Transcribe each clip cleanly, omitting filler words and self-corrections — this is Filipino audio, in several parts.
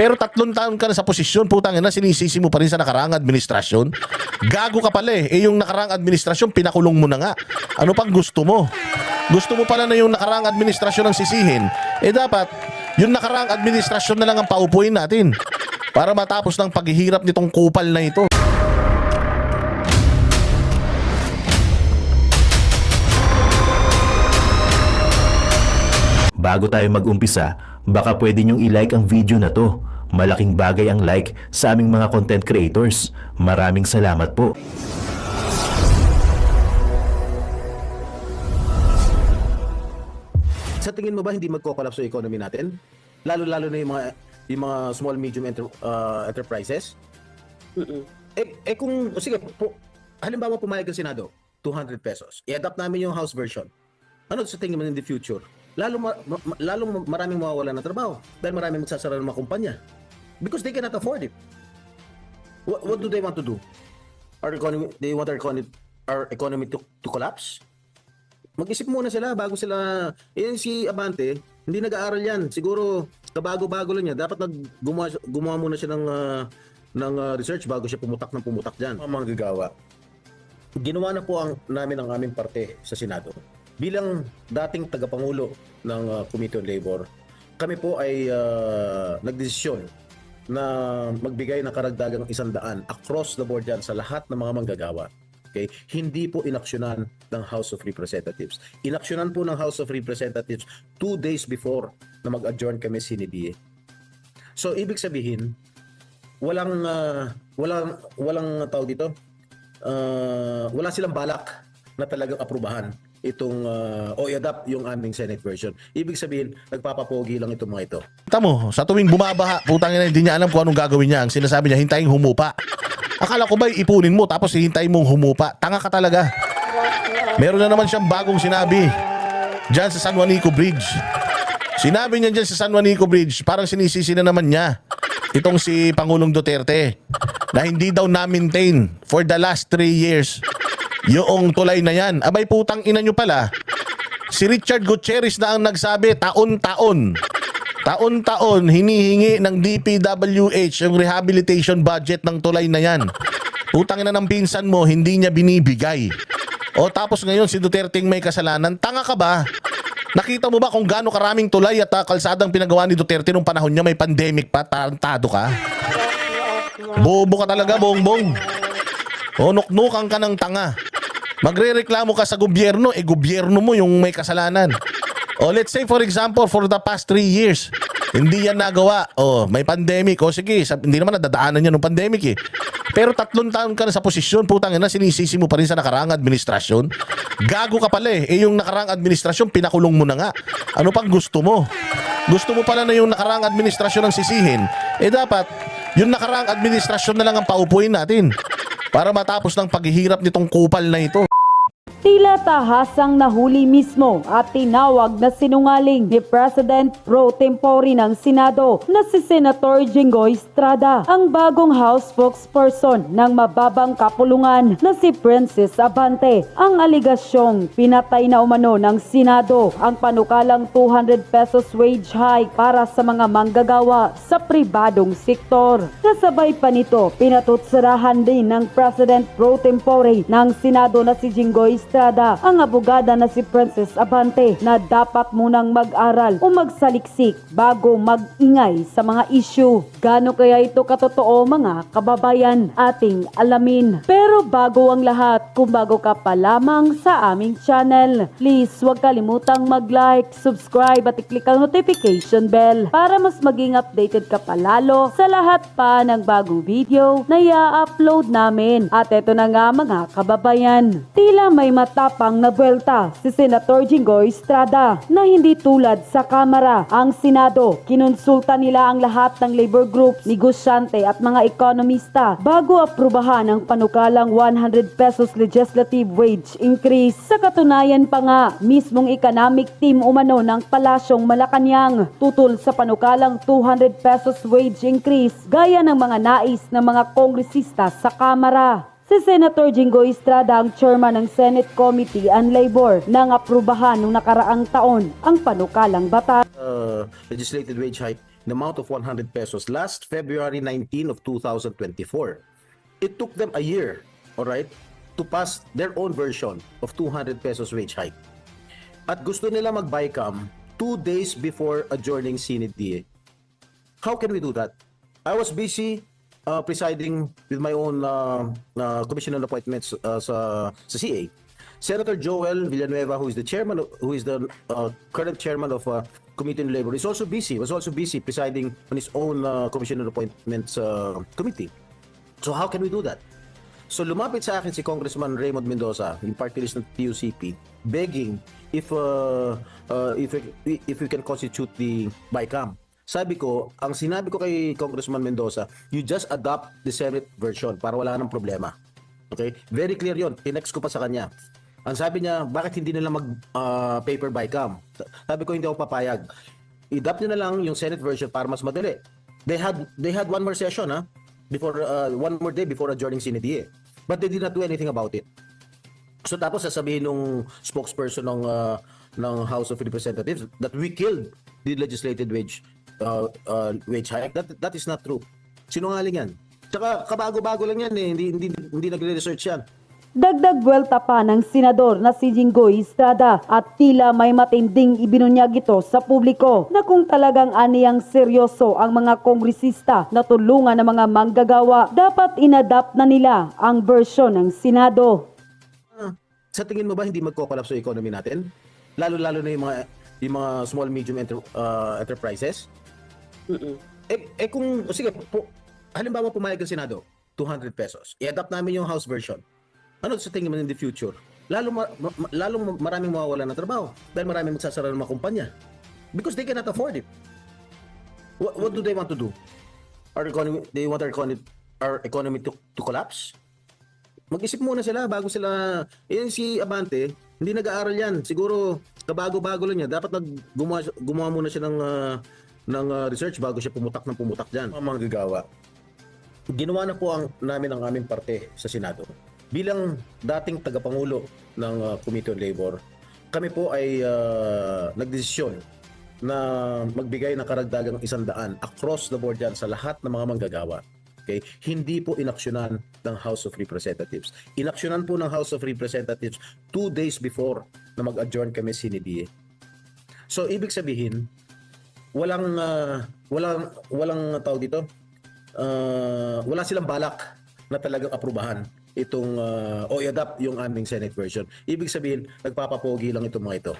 Pero 3 taon ka na sa posisyon, putang ina, sinisisi mo pa rin sa nakaraang administrasyon. Gago ka pala eh. Yung nakaraang administrasyon, pinakulong mo na nga. Ano pang gusto mo? Gusto mo pala na yung nakaraang administrasyon ang sisihin. Dapat, yung nakaraang administrasyon na lang ang paupuin natin. Para matapos ng paghihirap nitong kupal na ito. Bago tayo mag-umpisa, baka pwede nyong i-like ang video na to. Malaking bagay ang like sa aming mga content creators. Maraming salamat po. Sa tingin mo ba hindi magko-collapse yung economy natin? Lalo-lalo na yung mga small medium enterprises? Kung sige, halimbawa pumayag ang Senado, 200 pesos. I-adapt namin yung House version. Ano sa tingin mo in the future? Lalong maraming mawawalan ng trabaho dahil maraming magsasara ng mga kumpanya because they cannot afford it. What do they want to do? They want our economy to collapse? Mag-isip muna sila bago sila. Si Abante, hindi nag-aaral yan. Siguro kabago-bago lang niya. Dapat gumawa muna siya ng research bago siya pumutak dyan. Mga manggagawa. Ginawa na po namin ang aming parte sa Senado. Bilang dating tagapangulo ng Committee on Labor, kami po ay nagdesisyon na magbigay ng karagdagang 100 across the board yan sa lahat ng mga manggagawa. Okay? Hindi po inaksyonan ng House of Representatives. Inaksyonan po ng House of Representatives 2 days before na mag-adjourn kami CNBA. So ibig sabihin, walang tawag dito, wala silang balak na talagang aprubahan itong o i-adapt yung aming Senate version. Ibig sabihin, nagpapapogi lang itong mga ito. Kita mo, sa tuwing bumabaha, putang ina, hindi niya alam kung anong gagawin niya. Ang sinasabi niya, hintayin humupa. Akala ko ba ipunin mo tapos hihintayin mong humupa? Tanga ka talaga. Meron na naman siyang bagong sinabi dyan sa San Juanico Bridge. Sinabi niya dyan sa San Juanico Bridge, parang sinisisi na naman niya itong si Pangulong Duterte na hindi daw na-maintain for the last 3 years yung tulay na yan. Abay putang ina nyo pala, si Richard Gutierrez na ang nagsabi taon-taon hinihingi ng DPWH yung rehabilitation budget ng tulay na yan. Putang ina ng pinsan mo, hindi niya binibigay. O tapos ngayon si Duterte may kasalanan. Tanga ka ba? Nakita mo ba kung gaano karaming tulay at kalsadang pinagawa ni Duterte nung panahon niya may pandemic pa? Tarantado ka? Bobo ka talaga, bongbong. O nuknukan ka ng tanga. Magrereklamo ka sa gobyerno, gobyerno mo yung may kasalanan. O let's say for example, for the past 3 years, hindi yan nagawa. O may pandemic. O sige, hindi naman nadadaanan yan ng pandemic eh. Pero 3 taon ka na sa posisyon, putang ina, sinisisi mo pa rin sa nakaraang administrasyon. Gago ka pala eh. Yung nakaraang administrasyon, pinakulong mo na nga. Ano pang gusto mo? Gusto mo pala na yung nakaraang administrasyon ang sisihin. Dapat, yung nakaraang administrasyon na lang ang paupuin natin. Para matapos ng paghihirap nitong kupal na ito. Tila tahasang nahuli mismo at tinawag na sinungaling ni President Pro Tempore ng Senado na si Senator Jinggoy Estrada ang bagong House spokesperson ng mababang kapulungan na si Princess Abante. Ang aligasyong pinatay na umano ng Senado ang panukalang 200 pesos wage hike para sa mga manggagawa sa pribadong sektor. Kasabay pa nito, pinatutsarahan din ng President Pro Tempore ng Senado na si Jinggoy Estrada ang abogada na si Princess Abante na dapat munang mag-aral o magsaliksik bago mag-ingay sa mga issue. Gaano kaya ito katotoo mga kababayan? Ating alamin. Pero bago ang lahat, kung bago ka pa lamang sa aming channel, please huwag kalimutang mag-like, subscribe at i-click ang notification bell para mas maging updated ka palalo sa lahat pa ng bagong video na i-upload namin. At eto na nga mga kababayan, tila may matapang na buwelta si Senator Jinggoy Estrada na hindi tulad sa Kamara. Ang Senado, kinonsulta nila ang lahat ng labor groups, negosyante at mga ekonomista bago aprubahan ang panukalang 100 pesos legislative wage increase. Sa katunayan pa nga, mismong economic team umano ng Palasyong Malacanang tutol sa panukalang 200 pesos wage increase gaya ng mga nais ng mga kongresista sa Kamara. Si Senator Jinggoy Estrada ang chairman ng Senate Committee on Labor nang aprubahan noong nakaraang taon ang panukalang batas. Legislative wage hike the amount of 100 pesos last February 19 of 2024. It took them a year, all right, to pass their own version of 200 pesos wage hike. At gusto nila mag-BICAM 2 days before adjourning CND. How can we do that? I was busy presiding with my own commission on appointments sa CA. Senator Joel Villanueva, who is the current chairman of Committee on Labor, was also busy presiding on his own commission on appointments committee. So how can we do that? So lumapit sa akin si Congressman Raymond Mendoza, yung party list ng TUCP, begging if we can constitute the BICAM. Sabi ko, ang sinabi ko kay Congressman Mendoza, you just adopt the Senate version para wala nang problema. Okay? Very clear yon. Tinext ko pa sa kanya. Ang sabi niya, bakit hindi nila mag-paper BICAM? Sabi ko, hindi ako papayag. I-adopt nyo na lang yung Senate version para mas madali. They had one more session, before one more day before adjourning CNDA. But they did not do anything about it. So tapos sasabihin nung spokesperson ng House of Representatives that we killed the legislated wage hike. That is not true. Sinungaling yan. Tsaka kabago-bago lang yan hindi nagre-research yan. Dagdag buwelta pa ng senador na si Jinggoy Estrada at tila may matinding ibinunyag ito sa publiko na kung talagang aniyang seryoso ang mga kongresista na tulungan ng mga manggagawa, dapat inadapt na nila ang version ng Senado. Sa tingin mo ba hindi magko-collapse yung economy natin? Lalo-lalo na yung mga small medium enterprises? Kung sige, halimbawa pumayag ang Senado, 200 pesos. I-adapt namin yung House version. Ano sa tingin mo in the future? Lalong maraming mawawalan ng trabaho dahil maraming magsasara ng mga kumpanya. Because they cannot afford it. What do they want to do? They want our economy to collapse? Mag-isip muna sila bago sila. Si Abante, hindi nag-aaral yan. Siguro kabago-bago lang niya. Dapat gumawa muna siya ng research bago siya pumutak dyan. Mga manggagawa. Ginawa na po namin ang aming parte sa Senado. Bilang dating tagapangulo ng Committee on Labor, kami po ay nagdesisyon na magbigay ng karagdagang 100 across the board yan sa lahat ng mga manggagawa. Okay? Hindi po inaksyonan ng House of Representatives. Inaksyonan po ng House of Representatives 2 days before na mag-adjourn kami CNDA. So ibig sabihin, walang tawag dito, wala silang balak na talagang aprubahan itong o i-adapt yung aming Senate version. Ibig sabihin, nagpapapogi lang itong mga ito.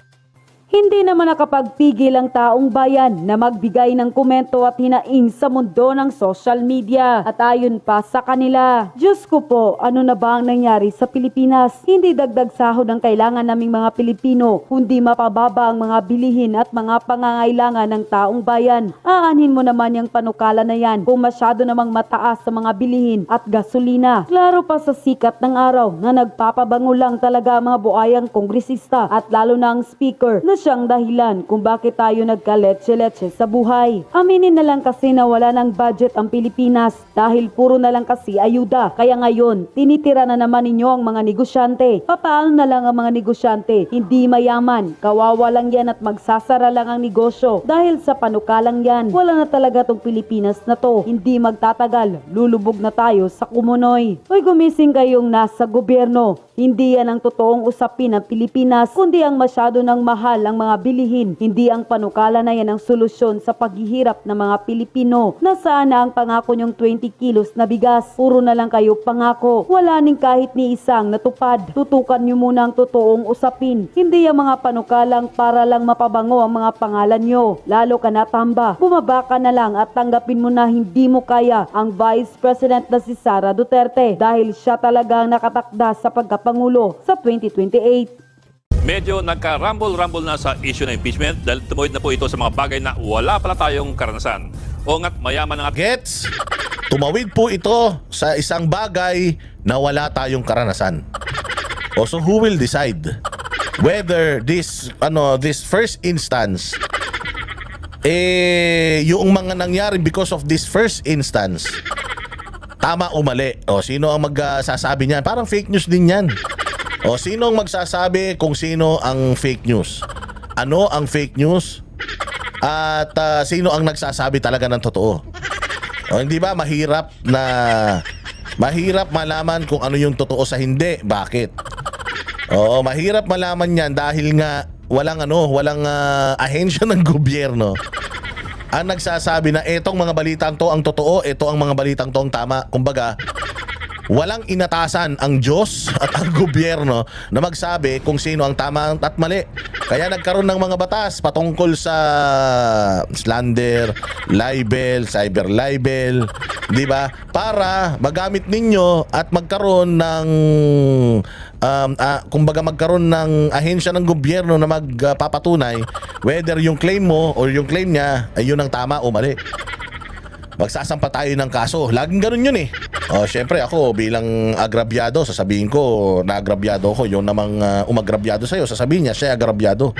Hindi naman nakapagpigil ang taong bayan na magbigay ng komento at hinaing sa mundo ng social media. At ayon pa sa kanila, Diyos ko po, ano na ba ang nangyari sa Pilipinas? Hindi dagdag sahod ang kailangan naming mga Pilipino, kundi mapababa ang mga bilihin at mga pangangailangan ng taong bayan. Aanhin mo naman yung panukala na yan kung masyado namang mataas sa mga bilihin at gasolina. Klaro pa sa sikat ng araw na nagpapabango lang talaga ang mga buayang kongresista at lalo na ang speaker na siyang dahilan kung bakit tayo nagkaletse-letse sa buhay. Aminin na lang kasi na wala ng budget ang Pilipinas dahil puro na lang kasi ayuda. Kaya ngayon, tinitira na naman ninyo ang mga negosyante. Papaano na lang ang mga negosyante? Hindi mayaman, kawawa lang yan at magsasara lang ang negosyo. Dahil sa panukalang yan, wala na talaga tong Pilipinas na to. Hindi magtatagal, lulubog na tayo sa kumunoy. Hoy, gumising kayong nasa gobyerno. Hindi yan ang totoong usapin ng Pilipinas, kundi ang masyado ng mahal ang mga bilihin. Hindi ang panukala na yan ang solusyon sa paghihirap ng mga Pilipino. Nasaan na ang pangako nyong 20 kilos na bigas? Puro na lang kayo pangako. Wala ning kahit ni isang natupad. Tutukan nyo muna ang totoong usapin. Hindi ang mga panukalang para lang mapabango ang mga pangalan nyo. Lalo ka natamba. Bumaba ka na lang at tanggapin mo na hindi mo kaya ang Vice President na si Sara Duterte dahil siya talaga ang nakatakda sa pagkapangulo sa 2028. Medyo nagka-rumble na sa issue ng impeachment dahil tumuwid na po ito sa mga bagay na wala pala tayong karanasan. O nga't mayaman ang Gets? Tumawid po ito sa isang bagay na wala tayong karanasan. O so who will decide whether this first instance yung mga nangyari because of this first instance tama o mali? O sino ang magsasabi niyan? Parang fake news din yan. O sino ang magsasabi kung sino ang fake news? Ano ang fake news? at sino ang nagsasabi talaga ng totoo. O hindi ba mahirap malaman kung ano yung totoo sa hindi. Bakit? Oo, mahirap malaman yan dahil nga walang ahensya ng gobyerno ang nagsasabi na etong mga balitang to ang totoo, ito ang mga balitang to ang tama. Kumbaga, walang inatasan ang Diyos at ang gobyerno na magsabi kung sino ang tama at mali. Kaya nagkaroon ng mga batas patungkol sa slander, libel, cyber libel, di ba? Para magamit ninyo at magkaroon ng kumbaga magkaroon ng ahensya ng gobyerno na magpapatunay whether yung claim mo or yung claim niya ay yun ang tama o mali. Magsasampa tayo ng kaso. Laging ganun yun eh. O, syempre ako bilang agrabyado, sasabihin ko na agrabyado ko. Yung namang umagrabyado sa'yo, sasabihin niya siya agrabyado.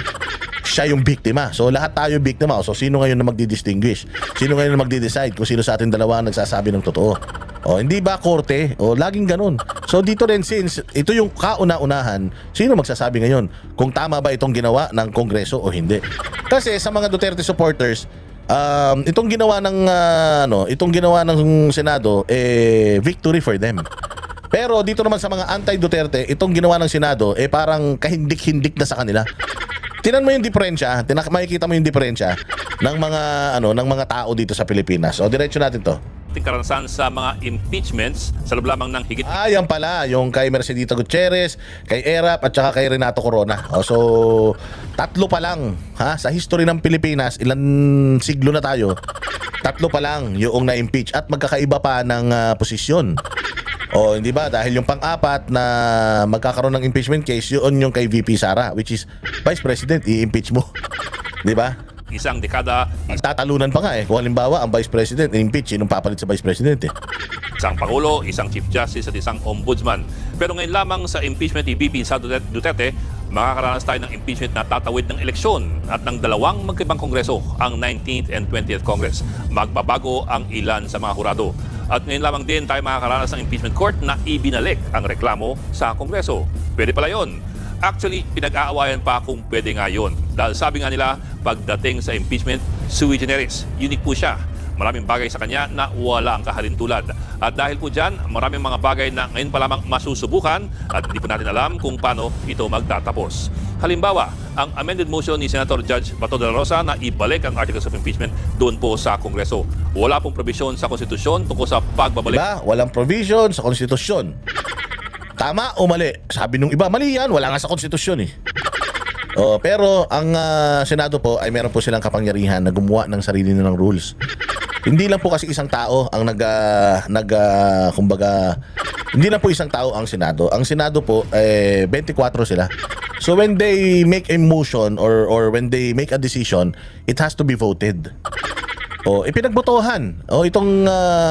Siya yung biktima. So lahat tayo biktima. So sino ngayon na magdi-distinguish? Sino ngayon na magdi-decide kung sino sa atin dalawa ang nagsasabi ng totoo? O hindi ba korte? O laging ganun. So dito rin, since ito yung kauna-unahan, sino magsasabi ngayon kung tama ba itong ginawa ng Kongreso o hindi? Kasi sa mga Duterte supporters, itong ginawa ng Senado victory for them. Pero dito naman sa mga anti-Duterte, itong ginawa ng Senado parang kahindik-hindik na sa kanila. Tinan mo yung diferensya, makikita mo yung diferensya ng mga tao dito sa Pilipinas. O diretso natin to. Karanasan sa mga impeachments sa loob lamang ng higit Yan pala, yung kay Mercedita Gutierrez, kay Erap at saka kay Renato Corona. So, tatlo pa lang sa history ng Pilipinas, ilan siglo na tayo. Tatlo pa lang yung na-impeach at magkakaiba pa ng posisyon. O hindi ba dahil yung pang-apat na magkakaroon ng impeachment case, yun yung kay VP Sara, which is Vice President, i-impeach mo. Di ba? isang dekada, Tatalunan pa nga kung halimbawa ang Vice President impeach, sinong papalit sa Vice President isang Pangulo, isang Chief Justice at isang Ombudsman. Pero ngayon lamang sa impeachment ni VP Sara Duterte, makakaranas tayo ng impeachment na tatawid ng eleksyon at ng dalawang magkaibang kongreso, ang 19th and 20th Congress. Magbabago ang ilan sa mga hurado. At ngayon lamang din tayo makakaranas ng impeachment court na ibinalik ang reklamo sa kongreso. Pwede pala yun. Actually, pinag-aawayan pa kung pwede nga yun. Dahil sabi nga nila, pagdating sa impeachment, sui generis. Unique po siya. Maraming bagay sa kanya na wala ang kahalintulad. At dahil po dyan, maraming mga bagay na ngayon pa lamang masusubukan at hindi po natin alam kung paano ito magtatapos. Halimbawa, ang amended motion ni Senator Judge Bato de la Rosa na ibalik ang Articles of Impeachment doon po sa Kongreso. Wala pong provision sa konstitusyon tungkol sa pagbabalik. Diba? Walang provision sa konstitusyon. Tama o mali? Sabi nung iba, mali yan. Wala nga sa konstitusyon pero ang Senado po ay meron po silang kapangyarihan na gumawa ng sarili nilang rules. Hindi lang po kasi isang tao ang kumbaga, hindi lang po isang tao ang Senado. Ang Senado po 24 sila. So when they make a motion or when they make a decision, it has to be voted. Ipinagbotohan. Itong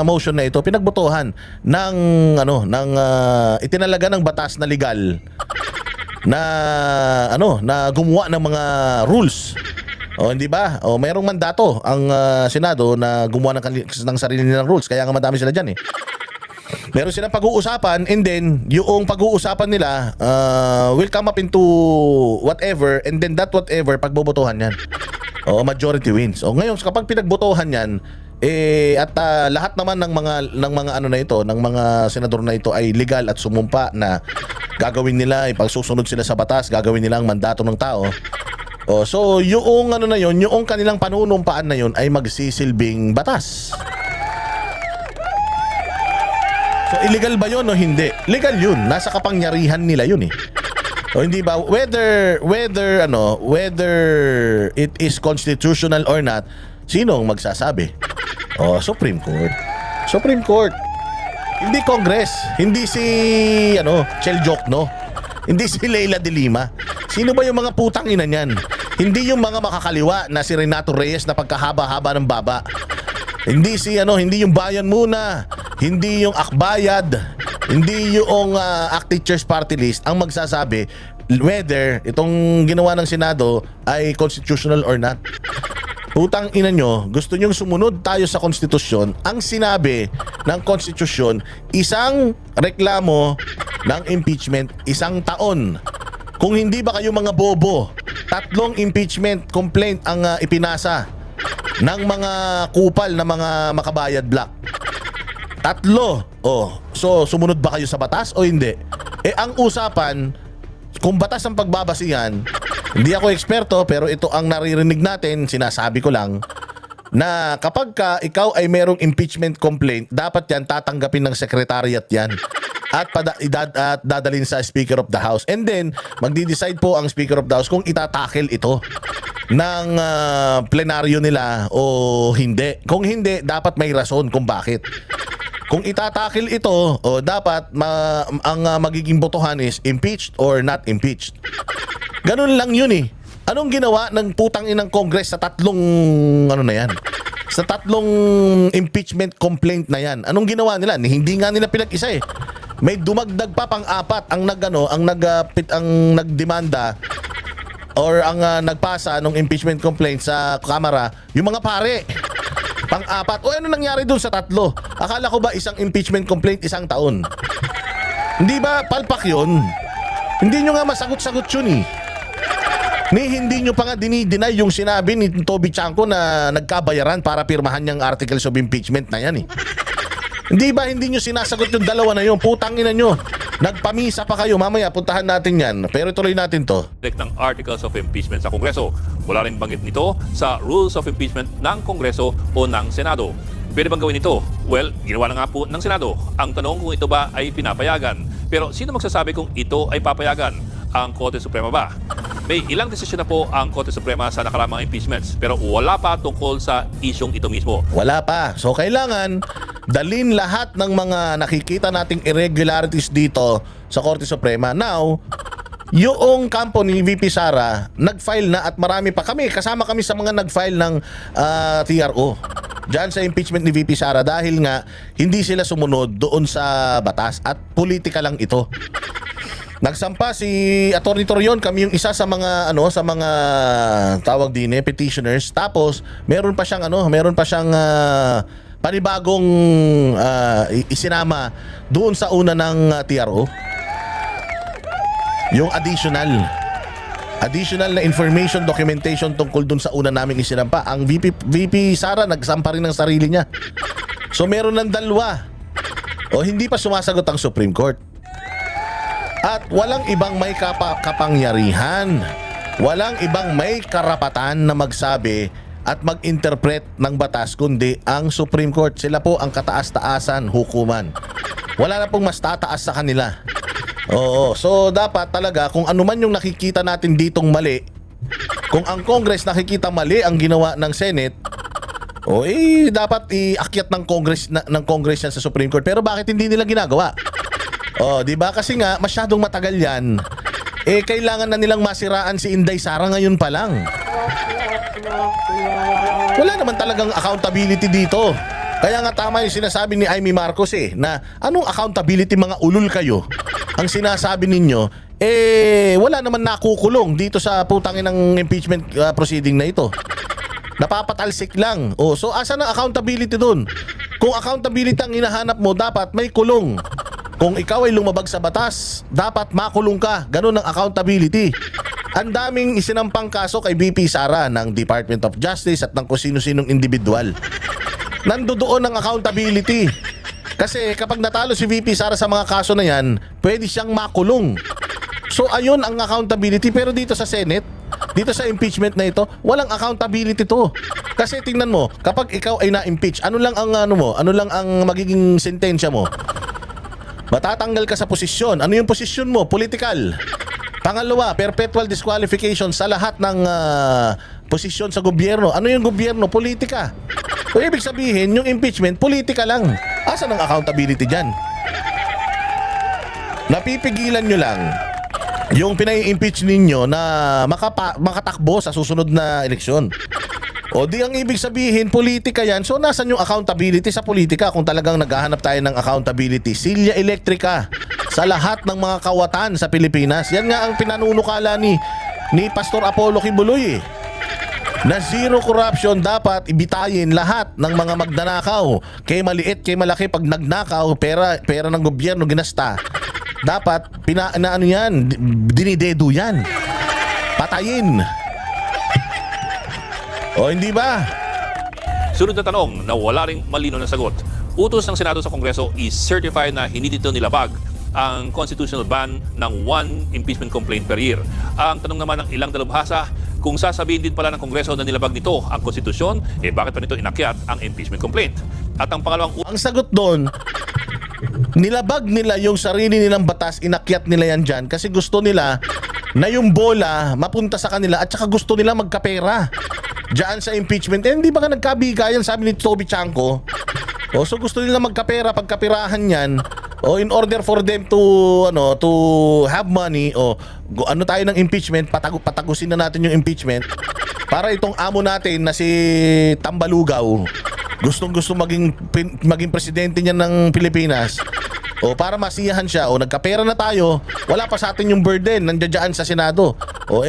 motion na ito pinagbotohan ng itinalaga ng batas na legal na gumawa ng mga rules. Hindi ba? Mayroong mandato ang Senado na gumawa ng sarili nilang rules. Kaya nga madami sila diyan Meron silang pag-uusapan, and then yung pag-uusapan nila will come up into whatever, and then that whatever pagbobotohan yan. Majority wins. Ngayon kapag pinagbotohan yan at lahat naman ng mga ng mga senador na ito ay legal at sumumpa na gagawin nila, ipagsusunod sila sa batas, gagawin nila ang mandato ng tao. So yung yung kanilang panunumpaan na yun ay magsisilbing batas. So illegal ba yun o hindi? Legal yun. Nasa kapangyarihan nila yun hindi ba whether it is constitutional or not, sino ang magsasabi? Supreme Court. Supreme Court. Hindi Congress, hindi si Chel Jokno, hindi si Leila de Lima. Sino ba yung mga putang ina niyan? Hindi yung mga makakaliwa na si Renato Reyes na pagkahaba-haba ng baba. Hindi hindi yung Bayan Muna, hindi yung Akbayad, hindi yung ACT Teachers Party List ang magsasabi whether itong ginawa ng Senado ay constitutional or not. Putang ina nyo, gusto nyong sumunod tayo sa konstitusyon. Ang sinabi ng konstitusyon, isang reklamo ng impeachment, 1 taon. Kung hindi ba kayo mga bobo, 3 impeachment complaint ang ipinasa ng mga kupal na mga makabayad black. 3. So sumunod ba kayo sa batas o hindi? Ang usapan, kung batas ang pagbabasihan, hindi ako eksperto pero ito ang naririnig natin, sinasabi ko lang, na kapag ikaw ay merong impeachment complaint, dapat yan tatanggapin ng secretariat yan at dadalhin sa Speaker of the House. And then, magdi-decide po ang Speaker of the House kung itatakil ito ng plenaryo nila o hindi. Kung hindi, dapat may rason kung bakit. Kung itatakil ito, dapat ang magiging botohan is impeached or not impeached. Ganun lang yun eh. Anong ginawa ng putang inang Congress sa tatlong Sa tatlong impeachment complaint na yan? Anong ginawa nila? Hindi nga nila pinag-isa eh. May dumagdag pa pang-apat ang nagdemanda or ang nagpasa ng impeachment complaint sa Kamara, yung mga pare. Pang-apat. Ano nangyari dun sa tatlo? Akala ko ba isang impeachment complaint 1 taon? Hindi ba palpak yun? Hindi nyo nga masagot-sagot yun eh. Hindi nyo pa nga dinideny yung sinabi ni Toby Chanco na nagkabayaran para pirmahan niyang articles of impeachment na yan eh. Hindi ba hindi nyo sinasagot yung dalawa na yun? Putang ina nyo. Nagpamisa pa kayo. Mamaya puntahan natin yan. Pero tuloy natin to. Ng articles of impeachment sa Kongreso. Wala rin banggit nito sa rules of impeachment ng Kongreso o ng Senado. Pwede bang gawin ito? Well, ginawa na nga po ng Senado. Ang tanong kung ito ba ay pinapayagan. Pero sino magsasabi kung ito ay papayagan? Ang Korte Suprema ba? May ilang desisyon na po ang Korte Suprema sa nakaramang impeachments pero wala pa tungkol sa isyong ito mismo. Wala pa. So kailangan dalin lahat ng mga nakikita nating irregularities dito sa Korte Suprema. Now, yung kampo ni VP Sara nag-file na at marami pa kami. Kasama kami sa mga nag-file ng TRO diyan sa impeachment ni VP Sara dahil nga hindi sila sumunod doon sa batas at politika lang ito. Nagsampa si Atty. Torion, kami yung isa sa mga tawag din petitioners. Tapos meron pa siyang panibagong isinama doon sa una ng TRO. Yung additional na information documentation tungkol doon sa una naming isinampa. Ang VP Sara nagsampa rin ng sarili niya. So meron ng dalawa. Hindi pa sumasagot ang Supreme Court. At walang ibang may kapangyarihan, walang ibang may karapatan na magsabi at mag-interpret ng batas kundi ang Supreme Court. Sila po ang kataas-taasan hukuman. Wala na pong mas tataas sa kanila. So dapat talaga kung ano man yung nakikita natin ditong mali, kung ang Congress nakikita mali ang ginawa ng Senate, dapat iakyat ng Congress yan sa Supreme Court. Pero bakit hindi nila ginagawa? Di ba? Kasi nga masyadong matagal 'yan. Kailangan na nilang masiraan si Inday Sara ngayon pa lang. Wala naman talagang accountability dito. Kaya nga tama yung sinasabi ni Amy Marcos na anong accountability, mga ulul kayo? Ang sinasabi ninyo, wala naman nakukulong dito sa putangin ng impeachment proceeding na ito. Napapatalsik lang. So asa na accountability dun? Kung accountability ang hinahanap mo, dapat may kulong. Kung ikaw ay lumabag sa batas, dapat makulong ka. Ganun ang accountability. Ang daming isinampang kaso kay VP Sara ng Department of Justice at ng kung sino-sinong individual. Nandoon ang accountability. Kasi kapag natalo si VP Sara sa mga kaso na yan, pwede siyang makulong. So ayun ang accountability. Pero dito sa Senate, dito sa impeachment na ito, walang accountability to. Kasi tingnan mo, kapag ikaw ay na-impeach, ano lang ang magiging sentensya mo? Matatanggal ka sa posisyon. Ano yung posisyon mo? Political. Pangalawa, perpetual disqualification sa lahat ng posisyon sa gobyerno. Ano yung gobyerno? Politika. So, ibig sabihin, yung impeachment, politika lang. Asa ng accountability dyan? Napipigilan nyo lang yung pinai-impeach ninyo na makatakbo sa susunod na eleksyon. Di ang ibig sabihin, politika yan. So, nasan yung accountability sa politika kung talagang naghahanap tayo ng accountability? Silya Electrica sa lahat ng mga kawatan sa Pilipinas. Yan nga ang pinanunukala ni Pastor Apollo Kibuloy na zero corruption, dapat ibitayin lahat ng mga magnanakaw. Kay maliit, kay malaki, pag nagnakaw, pera ng gobyerno ginasta. Dapat, dinidedo yan. Patayin. Hindi ba? Sunod na tanong na wala ring malino na sagot. Utos ng Senado sa Kongreso i-certify na hindi dito nilabag ang constitutional ban ng one impeachment complaint per year. Ang tanong naman ng ilang dalubhasa, kung sasabihin din pala ng Kongreso na nilabag nito ang konstitusyon, bakit pa nito inakyat ang impeachment complaint? At ang pangalawang Ang sagot doon, nilabag nila yung sarili nilang batas, inakyat nila yan dyan kasi gusto nila na yung bola mapunta sa kanila at saka gusto nila magkapera dyan sa impeachment. Hindi ba nga nagkabigayan, sabi ni Toby Chanco? So gusto nila magkapera, pagkapirahan yan. In order for them to have money, ano tayo ng impeachment, patagusin na natin yung impeachment para itong amo natin na si Tambalugaw gustong-gusto maging presidente niya ng Pilipinas. Para masiyahan siya, nagkapera na tayo, wala pa sa atin yung burden, nandiyan sa Senado.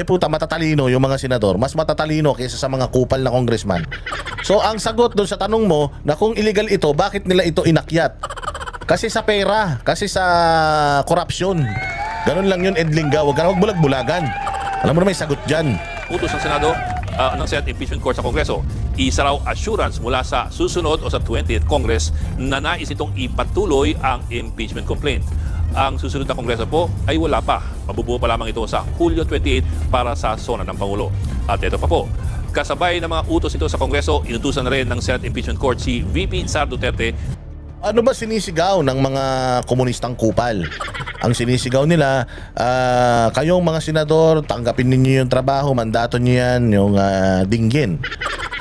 Puta, matatalino yung mga senador, mas matatalino kaysa sa mga kupal na congressman. So ang sagot doon sa tanong mo na kung illegal ito, bakit nila ito inakyat? Kasi sa pera, kasi sa korupsyon. Ganun lang yun, Edlinga. Huwag ka na magbulag-bulagan. Alam mo na may sagot dyan. utos ng Senado ng Senate Impeachment Court sa Kongreso, isa raw assurance mula sa susunod o sa 20th Congress na nais itong ipatuloy ang impeachment complaint. Ang susunod na Kongreso po ay wala pa. Mabubuo pa lamang ito sa Hulyo 28 para sa sona ng Pangulo. At ito pa po, kasabay ng mga utos ito sa Kongreso, inutusan na rin ng Senate Impeachment Court si VP Sara Duterte. Ano ba sinisigaw ng mga komunistang kupal? Ang sinisigaw nila, kayong mga senador, tanggapin ninyo yung trabaho, mandato nyo yan, yung dinggin.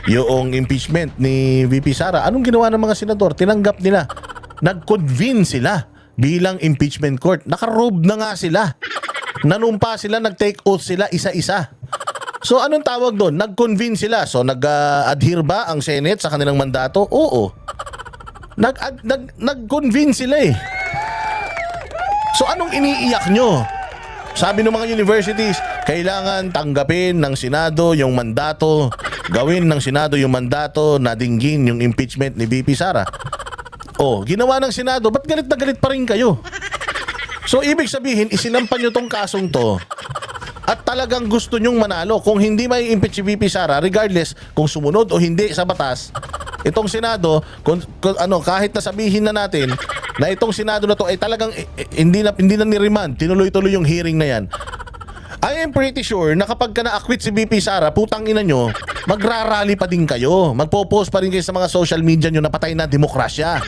Yung impeachment ni VP Sara, anong ginawa ng mga senador? Tinanggap nila. Nag-convene sila bilang impeachment court. Nakarobe na nga sila. Nanumpa sila, nag-take oath sila isa-isa. So anong tawag doon? Nag-convene sila. So nag-adhere ba ang Senate sa kanilang mandato? Oo. Nag-convene sila eh. So anong iniiyak nyo? Sabi ng mga universities, kailangan tanggapin ng Senado yung mandato, gawin ng Senado yung mandato na dinggin yung impeachment ni VP Sara. Ginawa ng Senado, ba't galit na galit pa rin kayo? So ibig sabihin, isinampan nyo tong kasong to at talagang gusto nyong manalo. Kung hindi may impeach si VP Sara, regardless kung sumunod o hindi sa batas, itong Senado, kahit na sabihin na natin na itong Senado na to ay talagang hindi na ni-remand, tinuloy-tuloy yung hearing na yan. I am pretty sure na kapag ka na-acquit si VP Sara, putang ina nyo, magrarally pa din kayo. Magpo-post pa rin kayo sa mga social media nyo na patay na demokrasya.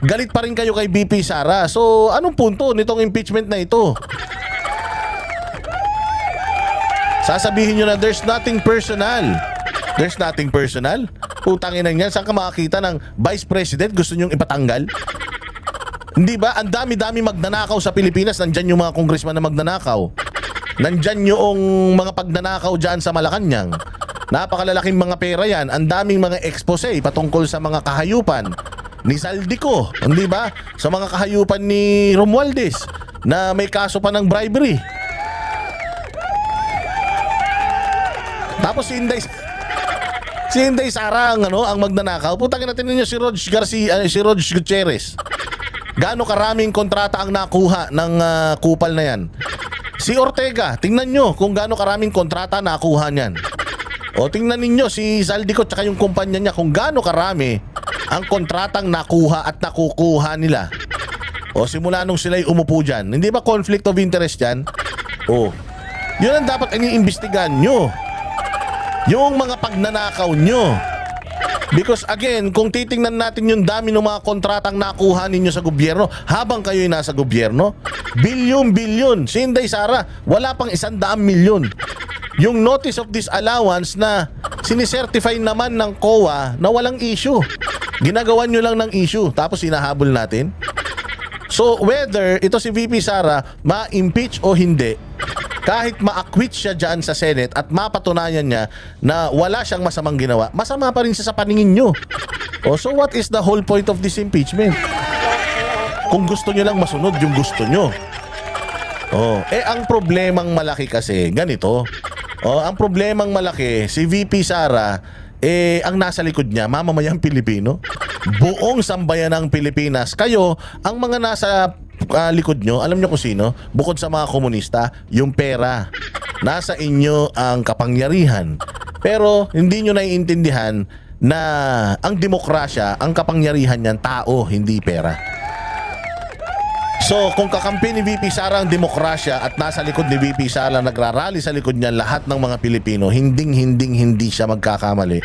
Galit pa rin kayo kay VP Sara. So, anong punto nitong impeachment na ito? Sasabihin nyo na there's nothing personal. There's nothing personal? Putang ina niyan, saan ka makakita ng Vice President gusto nyong ipatanggal? Hindi ba? Ang dami-dami magnanakaw sa Pilipinas. Nandyan yung mga congressman na magnanakaw. Nandyan yung mga pagnanakaw dyan sa Malacanang. Napakalalaking mga pera yan. Ang daming mga expose patungkol sa mga kahayupan ni Saldico. Hindi ba? Sa mga kahayupan ni Romualdez na may kaso pa ng bribery. Tapos si Inday Sara ang magnanakaw. Putangin natin ninyo si Rog Gutierrez. Gaano karaming kontrata ang nakuha ng kupal na yan? Si Ortega, tingnan nyo kung gaano karaming kontrata nakuha niyan. Tingnan ninyo si Saldico at yung kumpanya niya kung gaano karami ang kontratang nakuha at nakukuha nila. Simula nung sila'y umupo dyan. Hindi ba conflict of interest yan? Yun ang dapat iniimbestigahan nyo. Yung mga pagnanakaw nyo. Because again, kung titingnan natin yung dami ng mga kontratang nakuha ninyo sa gobyerno habang kayo'y nasa gobyerno, bilyon-bilyon. Si Inday Sara, wala pang 100 milyon. Yung notice of disallowance na sinisertify naman ng COA na walang issue. Ginagawan nyo lang ng issue tapos hinahabol natin. So whether ito si VP Sara ma-impeach o hindi, kahit ma-acquit siya dyan sa Senate at mapatunayan niya na wala siyang masamang ginawa, masama pa rin siya sa paningin nyo. So what is the whole point of this impeachment? Kung gusto nyo lang masunod yung gusto nyo. Ang problemang malaki kasi, ganito. Ang problemang malaki, si VP Sara, ang nasa likod niya, mamamayang Pilipino. Buong sambayan ng Pilipinas. Kayo, ang mga nasa likod nyo, alam nyo kung sino? Bukod sa mga komunista, yung pera. Nasa inyo ang kapangyarihan. Pero hindi nyo naiintindihan na ang demokrasya, ang kapangyarihan niyan, tao, hindi pera. So, kung kakampi ni VP Sara ang demokrasya at nasa likod ni VP Sara, nagrarally sa likod niya lahat ng mga Pilipino, hindi siya magkakamali.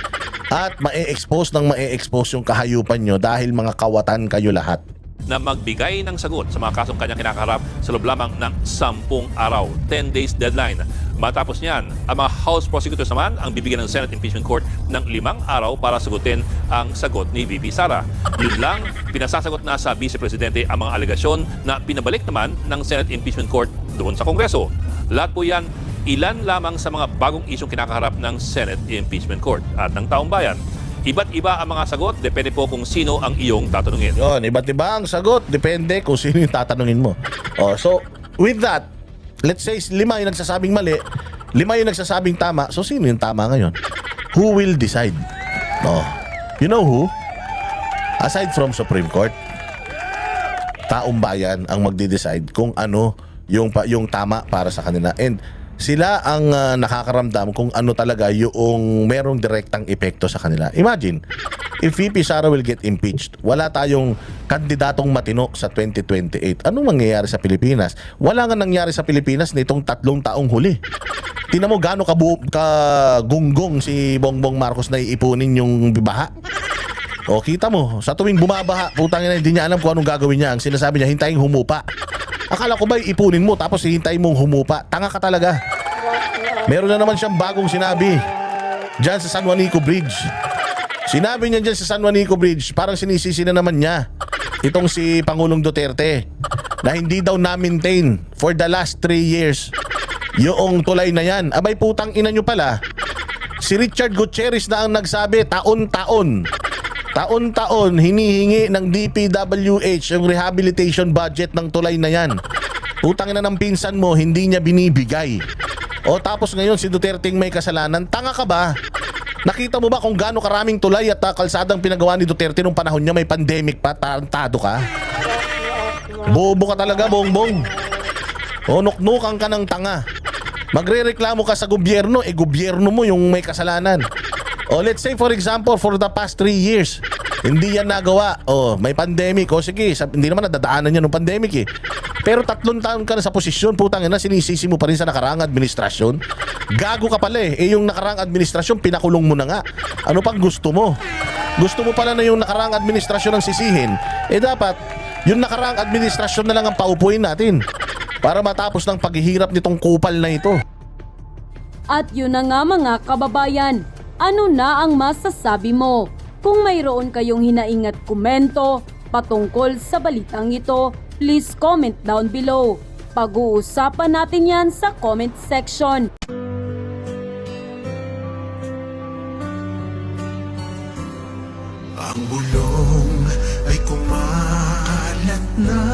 At ma-expose yung kahayupan nyo dahil mga kawatan kayo lahat. Na magbigay ng sagot sa mga kasong kanyang kinakaharap sa loob lamang ng 10 araw, 10 days deadline. Matapos niyan, ang mga House Prosecutors naman ang bibigyan ng Senate Impeachment Court ng 5 araw para sagutin ang sagot ni VP Sara. Yun lang, pinasasagot na sa Vice Presidente ang mga alegasyon na pinabalik naman ng Senate Impeachment Court doon sa Kongreso. Lahat po yan, ilan lamang sa mga bagong isyong kinakaharap ng Senate Impeachment Court at ng taong bayan. Iba't iba ang mga sagot, depende po kung sino ang iyong tatanungin. Yun, iba't iba ang sagot, depende kung sino yung tatanungin mo. So, with that, let's say 5 yung nagsasabing mali, 5 yung nagsasabing tama, so sino yung tama ngayon? Who will decide? You know who? Aside from Supreme Court, taong bayan ang magde-decide kung ano yung tama para sa kanila. And sila ang nakakaramdam kung ano talaga yung merong direktang epekto sa kanila. Imagine, if VP Sara will get impeached, wala tayong kandidatong matino sa 2028. Anong mangyayari sa Pilipinas? Wala nga nangyari sa Pilipinas nitong 3 taong huli. Tingnan mo gaano kagunggong si Bongbong Marcos na iipunin yung baha. O kita mo, sa tuwing bumabaha, putang ina, hindi niya alam kung anong gagawin niya. Ang sinasabi niya, hintayin humupa. Akala ko ba ipunin mo tapos hihintayin mong humupa? Tanga ka talaga. Meron na naman siyang bagong sinabi dyan sa San Juanico Bridge. Sinabi niya dyan sa San Juanico Bridge, parang sinisisi na naman niya itong si Pangulong Duterte na hindi daw na-maintain for the last 3 years yung tulay na yan. Abay putang ina nyo pala, si Richard Gutierrez na ang nagsabi taon-taon hinihingi ng DPWH yung rehabilitation budget ng tulay na yan. Utang na ng pinsan mo, hindi niya binibigay. O tapos ngayon si Duterte may kasalanan. Tanga ka ba? Nakita mo ba kung gaano karaming tulay at kalsadang pinagawa ni Duterte nung panahon niya may pandemic pa? Tarantado ka? Bobo ka talaga, Bongbong. O nuknukan ka ng tanga. Magrereklamo ka sa gobyerno, gobyerno mo yung may kasalanan. O let's say for example, for the past 3 years, hindi yan nagawa. O may pandemic. O sige, hindi naman nadadaanan yan ng pandemic eh. Pero 3 taon ka na sa posisyon, putang ina, sinisisi mo pa rin sa nakaraang administrasyon. Gago ka pala eh. Yung nakaraang administrasyon, pinakulong mo na nga. Ano pang gusto mo? Gusto mo pala na yung nakaraang administrasyon ang sisihin. Dapat, yung nakaraang administrasyon na lang ang paupuin natin para matapos ng paghihirap nitong kupal na ito. At yun na nga mga kababayan, ano na ang masasabi mo? Kung mayroon kayong hinaing at komento patungkol sa balitang ito, please comment down below. Pag-uusapan natin yan sa comment section. Ang bulong ay kumalat na,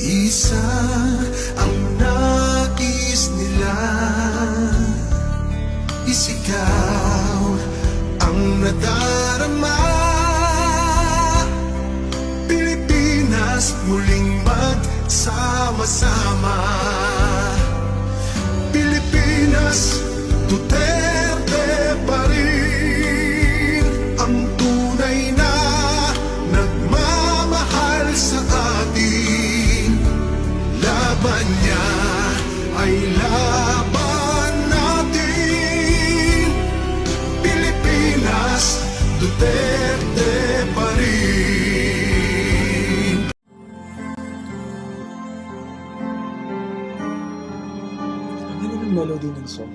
isa ang nais nila, isigaw ang nadarama. Pilipinas muling magsama-sama. Pilipinas, Duterte pa rin ang tunay na nagmamahal sa atin. Laban niya ay laban natin. Pilipinas, Duterte pa rin. Ano yung melody ng song?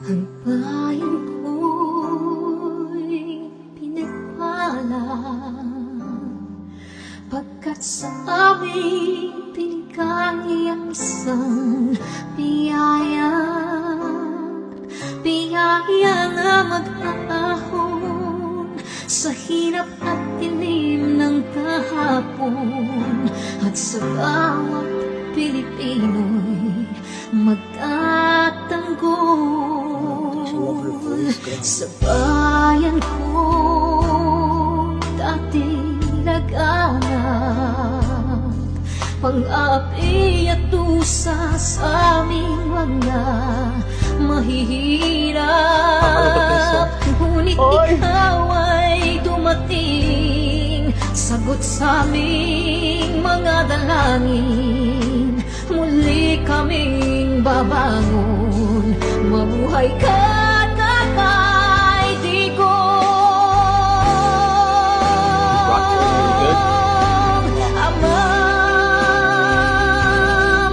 Ang bayan ko'y pinagpala, pagkat sa aming pinigay ang isang biyaya. Biyaya na mag-aahon sa hirap at dilim ng kahapon, at sa bawat Pilipino'y magtatanggol. Sa bayan ko dati laganap, pang-api at parusa sa aming mga mahihirap. Ngunit ikaw ay dumating, sagot sa aming mga dalangin. Muli kaming babangon, mabuhay ka, Tatay Digong. Ama,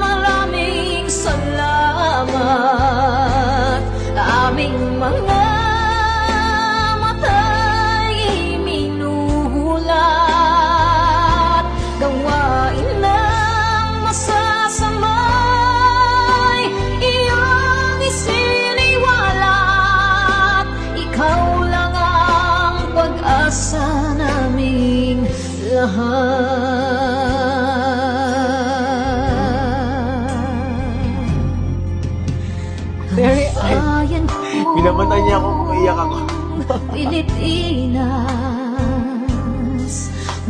maraming salamat. Aming mga mata'y minuhulat, gawain ng masasamay iyong isiniwalat. Ikaw lang ang pag-asa naming lahat. Very Bayan ko, Binamatay niya ako, umiiyak ako. Pilipinas,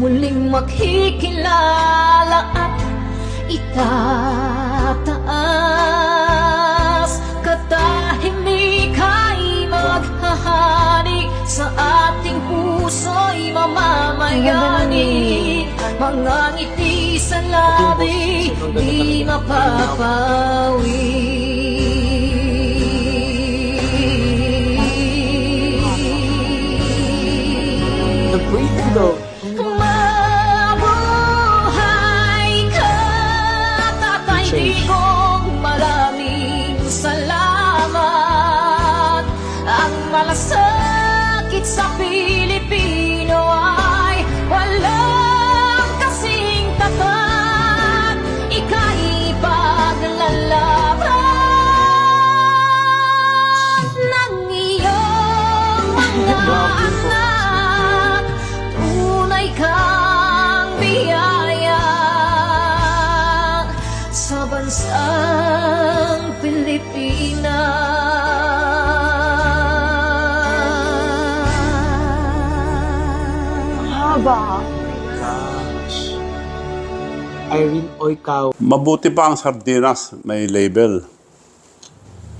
muling makikilala at itataas. Katahimika'y maghahari, sa ating puso'y mamamayani. Mga ngiti sa labi, di mapapawi. The breathing though. Mabuhay ka, Tatay Digong, maraming salamat. Ang malasakit sa Pilipino ay walang kasing tapat. Ika'y paglalaban ng iyong mga anak. Tunay kang biyaya sa bansang Pilipinas. Haba. Gosh. Irene Oikaw. Mabuti pa ang sardinas may label.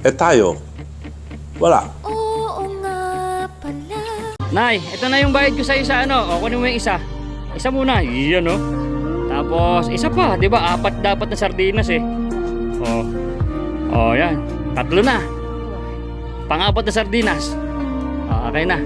Eh tayo, wala. Nay, ito na yung bayad ko sa isa, ano? O, kunin mo yung isa. Isa muna, iyan, no? Tapos, isa pa, di ba? 4 dapat na sardinas, eh. Yan. 3 na. Pang-4 na sardinas. Okay na.